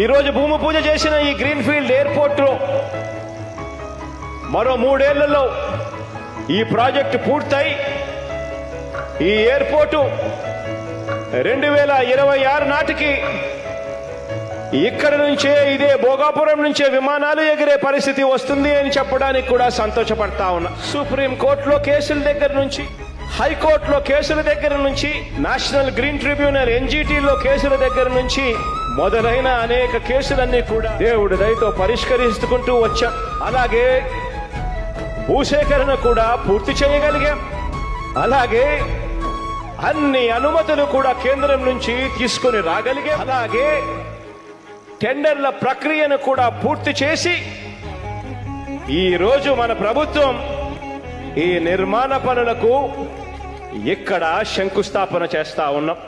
ఈరోజు భూమి పూజ చేసిన ఈ గ్రీన్ఫీల్డ్ ఎయిర్పోర్ట్లో మరో 3 ఏళ్లలో ఈ ప్రాజెక్టు పూర్తయి ఈ ఎయిర్పోర్టు 2026 నాటికి ఇక్కడ నుంచే ఇదే భోగాపురం నుంచే విమానాలు ఎగిరే పరిస్థితి వస్తుంది అని చెప్పడానికి కూడా సంతోషపడతా ఉన్నా. సుప్రీం కోర్టులో కేసుల దగ్గర నుంచి, హైకోర్టులో కేసుల దగ్గర నుంచి, నేషనల్ గ్రీన్ ట్రిబ్యునల్ NGTలో కేసుల దగ్గర నుంచి మొదలైన అనేక కేసులన్నీ కూడా దేవుడి దయతో పరిష్కరించుకుంటూ వచ్చాం. అలాగే భూసేకరణ కూడా పూర్తి చేయగలిగాం. అలాగే అన్ని అనుమతులు కూడా కేంద్రం నుంచి తీసుకుని రాగలిగాం. అలాగే టెండర్ల ప్రక్రియను కూడా పూర్తి చేసి ఈ రోజు మన ప్రభుత్వం ఈ నిర్మాణ పనులకు ఇక్కడ శంకుస్థాపన చేస్తా ఉన్నాం.